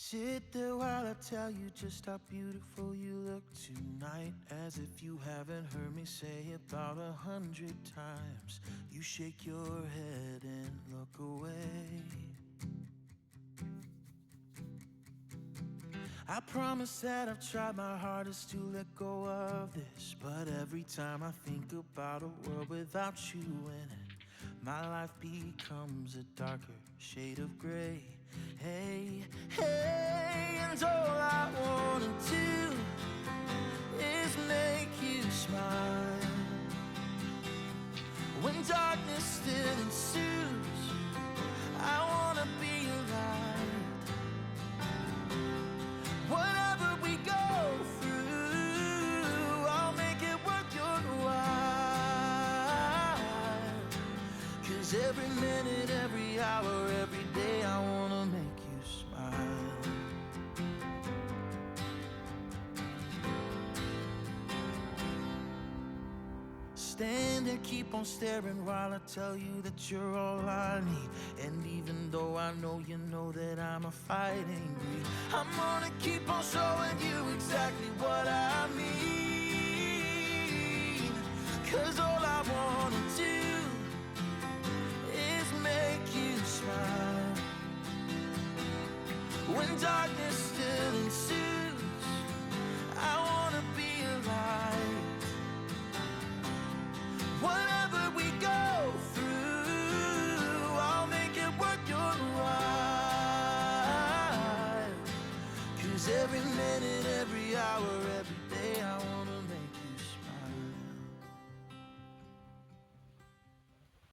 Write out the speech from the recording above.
Sit there while I tell you just how beautiful you look tonight. As if you haven't heard me say about 100 times. You shake your head and look away. I promise that I've tried my hardest to let go of this, but every time I think about a world without you in it, my life becomes a darker shade of gray. Hey, hey, and all I wanna do is make you smile. When darkness still ensues, I wanna be your light. Whatever we go through, I'll make it worth your while. 'Cause every minute, every hour, every day I wanna make you smile. Stand there, keep on staring while I tell you that you're all I need. And even though I know you know that I'm a fighting breed, I'm gonna keep on showing you exactly what I mean. 'Cause all I wanna do is make you smile. When darkness still ensues, I wanna be a light. Whatever we go through, I'll make it worth your while. 'Cause every minute, every hour, every day I wanna make